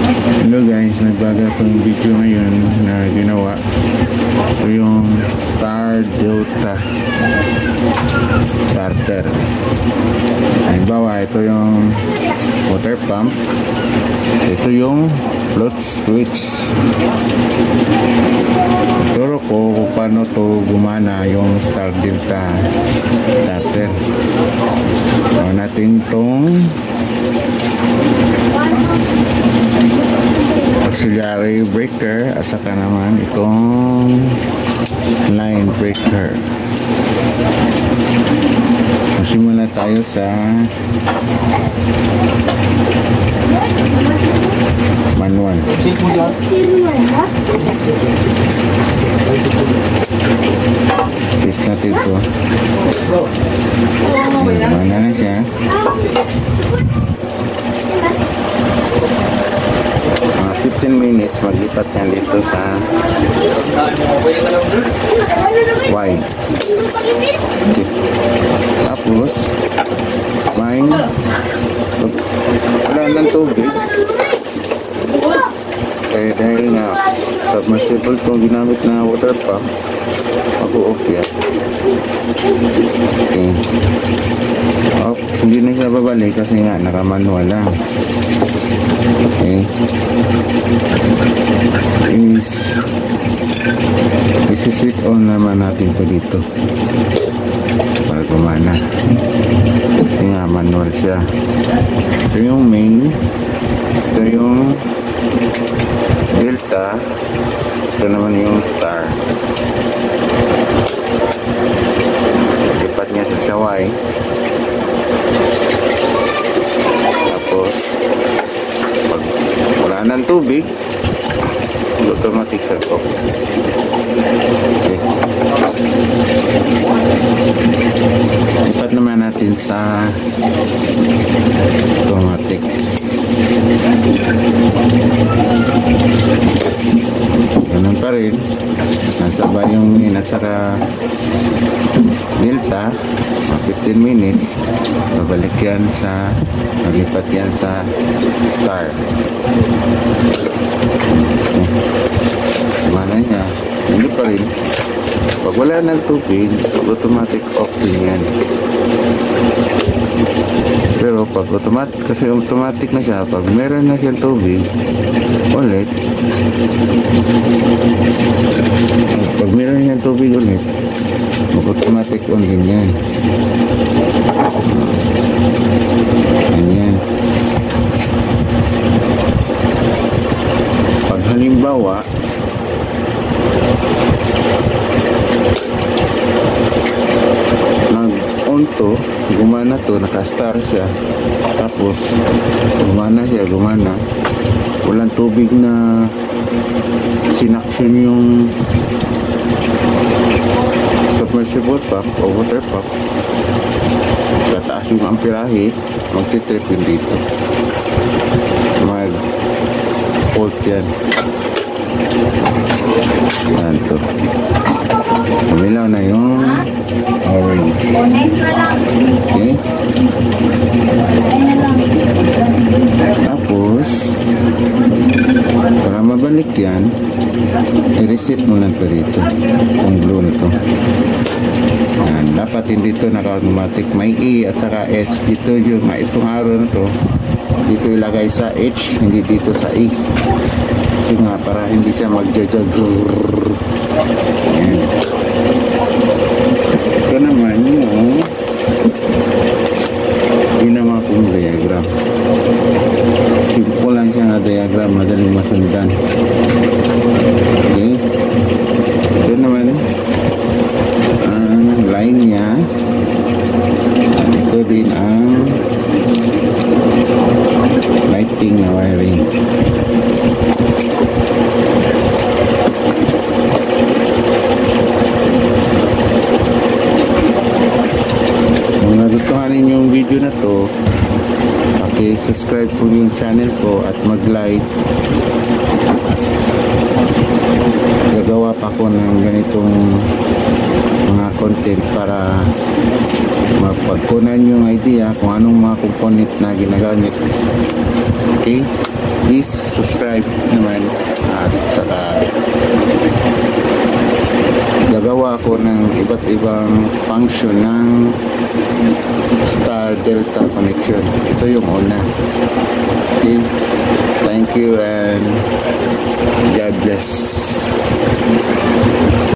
Hello guys, nagbaga akong video ngayon na ginawa. Ito yung Star Delta starter. Halimbawa, ito yung water pump. Ito yung float switch. Turo ko kung paano to gumana yung Star Delta starter. Gawin natin itong auxiliary breaker at saka naman itong line breaker. Simula tayo sa manual. Switch natin ito. Gumana na siya. 15 minutes maglipat yan dito sa Y. Okay. Tapos may wala ng tubig dahil nga submersible itong ginamit na water pump, mag-off yan. Okay. Off. Hindi na siya babalik kasi nga naka-manual lang. Okay. Isi-switch on naman natin ito dito para gumana. Kasi nga manual siya. Ito yung main, ito yung delta, ito naman yung star. Lipat niya sa Y. Tapos pag wala ng tubig, automatic shut off. Okay. Lipat naman natin sa automatic. Ganun pa rin. Nasa ba yung main at saka delta, 15 minutes babalik yan sa maglipat yan sa star. Mana niya, hindi pa rin. Pag wala ng tubig, automatic off din yan. Pero pag automatic, kasi automatic na siya, pag meron na siyang tubig ulit, pag meron siyang tubig ulit, automatic on din yan. Ganyan. Pag halimbawa nag-on to, gumana to, naka-star siya, tapos gumana siya, walang tubig na sinaksyon yung submersible pump o water pump, tataas yung amperahe, magtitrip yun dito, mag-fault yan. Yan to, umilaw na yung orange. Okay, tapos para mabalik yan, i-reset mo lang ito dito, yung blue nito. Yan, dapat hindi ito naka-automatic, may E at saka H dito, yung itong arrow na to dito ilagay sa H, hindi dito sa E, kasi nga para hindi siya mag-jajag. Yan. Ito naman yung ginawa kong diagram. Simple lang siya nga diagram, madaling masundan. Okay, ito naman ang line niya, at ito din ang lighting na wiring. Kung nagustuhan ninyo yung video na to, subscribe po yung channel ko at mag-like. Gagawa pa ko ng ganitong mga content para mapagkunan yung idea kung anong mga component na ginagamit. Okay? please subscribe naman at saka gagawa ko ng iba't ibang function ng Star Delta connection. Ito yung una. Okay, thank you and God bless.